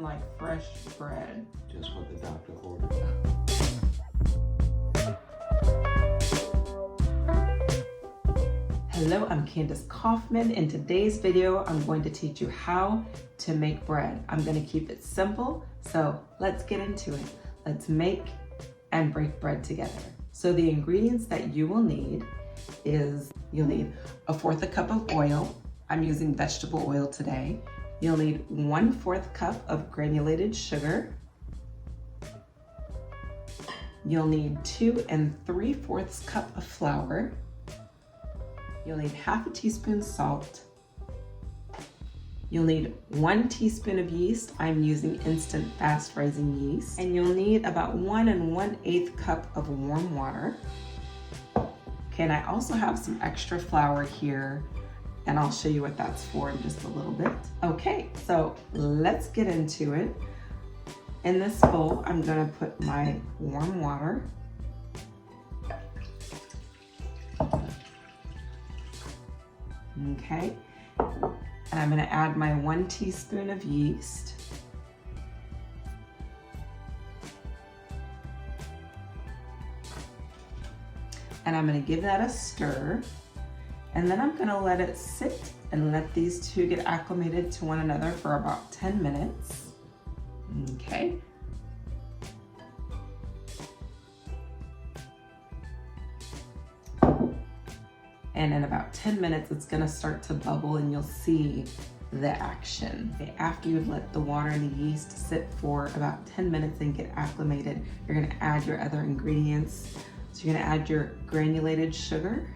smelling like fresh bread. Just what the doctor ordered. Hello, I'm Candace Kauffman. In today's video, I'm going to teach you how to make bread. I'm going to keep it simple, so let's get into it. Let's make and break bread together. So the ingredients that you will need is, you'll need 1/4 cup of oil. I'm using vegetable oil today. You'll need 1/4 cup of granulated sugar. You'll need 2 3/4 cup of flour. You'll need 1/2 teaspoon salt. You'll need 1 teaspoon of yeast. I'm using instant fast rising yeast. And you'll need about 1 1/8 cup of warm water. Okay, and I also have some extra flour here, and I'll show you what that's for in just a little bit. Okay, so let's get into it. In this bowl, I'm gonna put my warm water. Okay, and I'm gonna add my 1 teaspoon of yeast. And I'm gonna give that a stir. And then I'm gonna let it sit and let these two get acclimated to one another for about 10 minutes. Okay. And in about 10 minutes, it's gonna start to bubble and you'll see the action. Okay, after you've let the water and the yeast sit for about 10 minutes and get acclimated, you're gonna add your other ingredients. So you're gonna add your granulated sugar.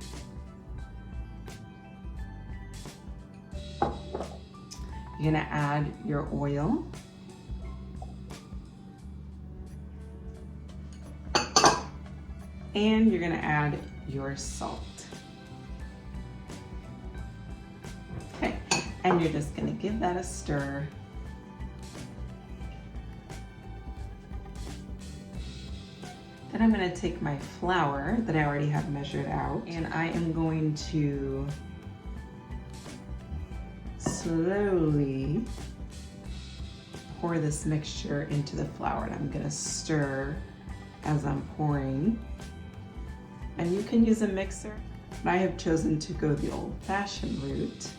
You're gonna add your oil. And you're gonna add your salt. Okay, and you're just gonna give that a stir. Then I'm gonna take my flour that I already have measured out, and I am going to slowly pour this mixture into the flour, and I'm gonna stir as I'm pouring. And you can use a mixer, but I have chosen to go the old-fashioned route.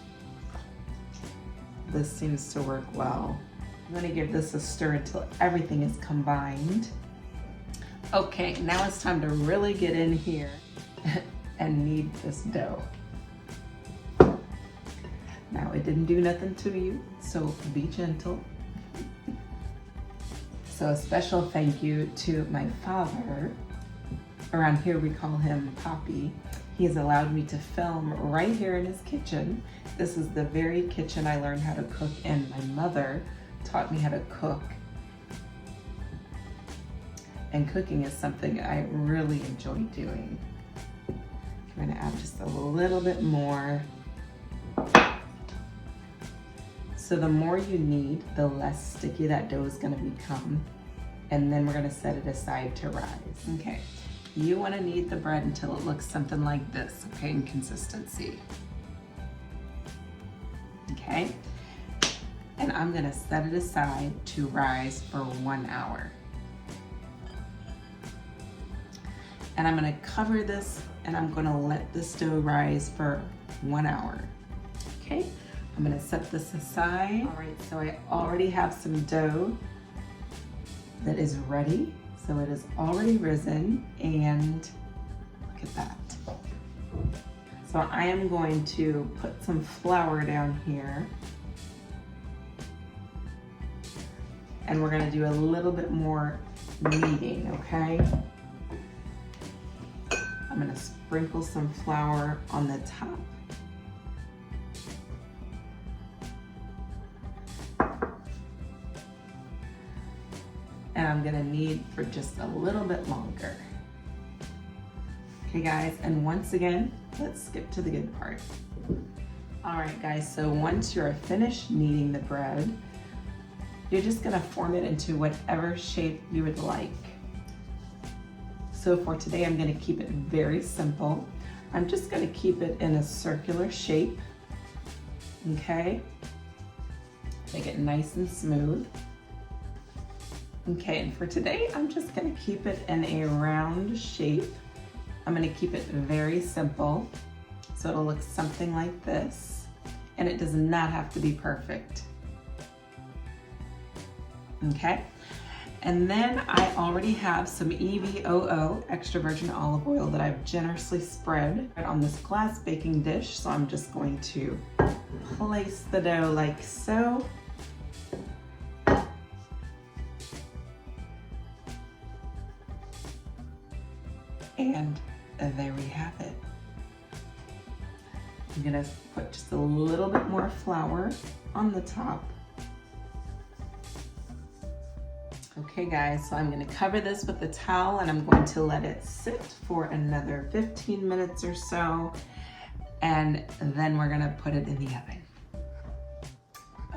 This seems to work well. I'm gonna give this a stir until everything is combined. Okay, now it's time to really get in here and knead this dough. Now, it didn't do nothing to you, so be gentle. So a special thank you to my father. Around here we call him Poppy. He has allowed me to film right here in his kitchen. This is the very kitchen I learned how to cook in. My mother taught me how to cook. And cooking is something I really enjoy doing. I'm gonna add just a little bit more. So the more you knead, the less sticky that dough is gonna become. And then we're gonna set it aside to rise. Okay, you wanna knead the bread until it looks something like this, okay, in consistency. Okay, and I'm gonna set it aside to rise for 1 hour. And I'm gonna cover this and I'm gonna let this dough rise for 1 hour. Okay, I'm gonna set this aside. All right, so I already have some dough that is ready. So it is already risen, and look at that. So I am going to put some flour down here. And we're gonna do a little bit more kneading, okay? I'm gonna sprinkle some flour on the top. And I'm gonna knead for just a little bit longer. Okay guys, and once again, let's skip to the good part. All right guys, so once you're finished kneading the bread, you're just gonna form it into whatever shape you would like. So for today, I'm gonna keep it very simple. I'm just gonna keep it in a circular shape, okay? Make it nice and smooth. Okay, and for today, I'm just gonna keep it in a round shape. I'm gonna keep it very simple, so it'll look something like this, and it does not have to be perfect. Okay, and then I already have some EVOO, extra virgin olive oil, that I've generously spread on this glass baking dish, so I'm just going to place the dough like so. And there we have it. I'm gonna put just a little bit more flour on the top. Okay guys, so I'm gonna cover this with a towel and I'm going to let it sit for another 15 minutes or so, and then we're gonna put it in the oven.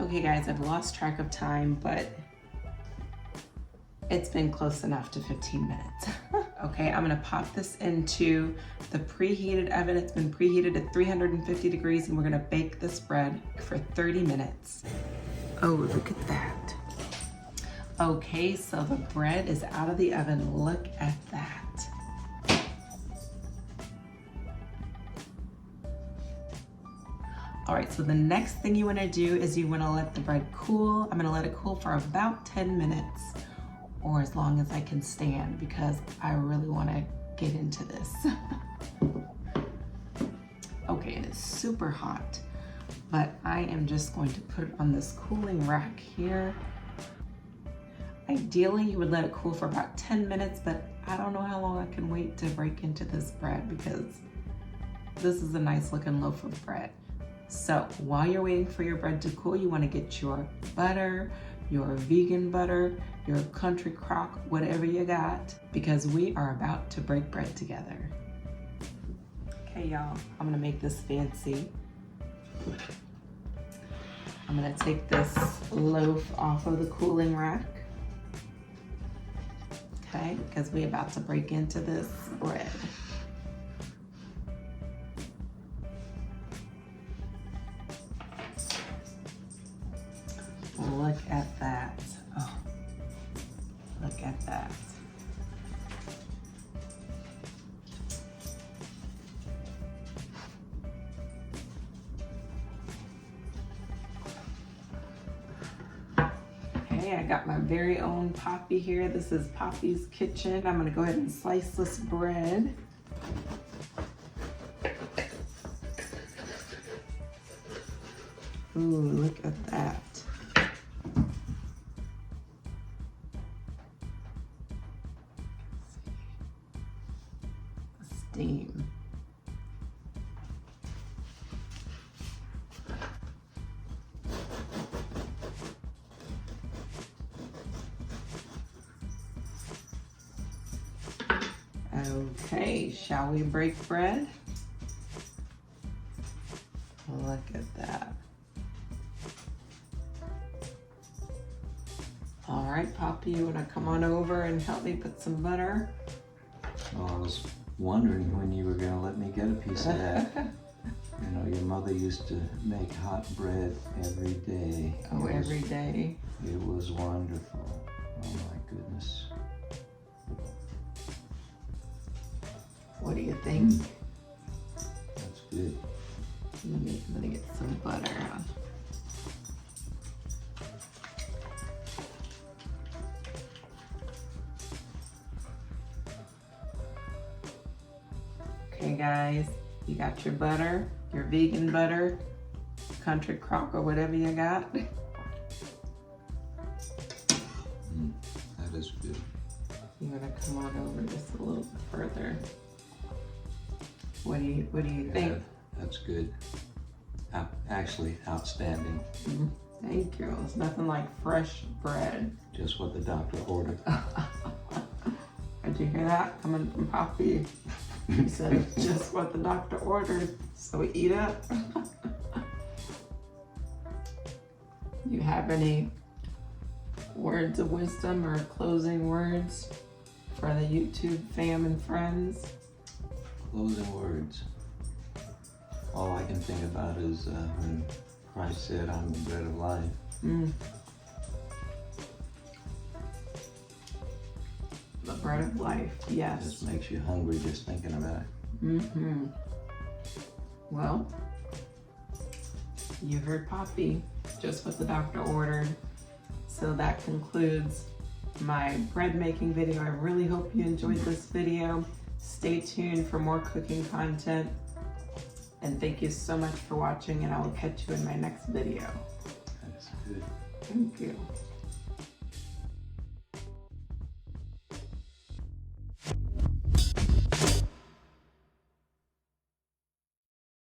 Okay guys, I've lost track of time, but it's been close enough to 15 minutes. Okay, I'm gonna pop this into the preheated oven. It's been preheated at 350 degrees, and we're gonna bake this bread for 30 minutes. Oh, look at that. Okay, so the bread is out of the oven. Look at that. All right, so the next thing you wanna do is you wanna let the bread cool. I'm gonna let it cool for about 10 minutes. Or as long as I can stand, because I really want to get into this. Okay, and it's super hot, but I am just going to put it on this cooling rack here. Ideally, you would let it cool for about 10 minutes, but I don't know how long I can wait to break into this bread, because this is a nice looking loaf of bread. So while you're waiting for your bread to cool, you want to get your butter, your vegan butter, your country crock, whatever you got, because we are about to break bread together. Okay, y'all, I'm gonna make this fancy. I'm gonna take this loaf off of the cooling rack, okay, because we're about to break into this bread. Look at that. Oh, look at that. Okay, I got my very own Poppy here. This is Poppy's Kitchen. I'm gonna go ahead and slice this bread. Ooh, look at that. Steam. Okay, shall we break bread? Look at that. All right, Poppy, you wanna come on over and help me put some butter? Well, I was wondering when you were going to let me get a piece of that. You know, your mother used to make hot bread every day. Oh, every day. It was wonderful. Oh my goodness. What do you think? That's good. Let me get some butter on. Okay guys, you got your butter, your vegan butter, country crock or whatever you got. That is good. You wanna come on over just a little bit further. What do you think? Yeah, that's good. Actually, outstanding. Mm-hmm. Thank you. It's nothing like fresh bread. Just what the doctor ordered. Did you hear that coming from Poppy? He said it's just what the doctor ordered, so eat up. You have any words of wisdom or closing words for the YouTube fam and friends? Closing words. All I can think about is when Christ said, "I'm the bread of life." bread of life, It yes. just makes you hungry just thinking about it. Mm-hmm. Well, you heard Poppy, just what the doctor ordered. So that concludes my bread making video. I really hope you enjoyed this video. Stay tuned for more cooking content. And thank you so much for watching, and I will catch you in my next video. That's good. Thank you.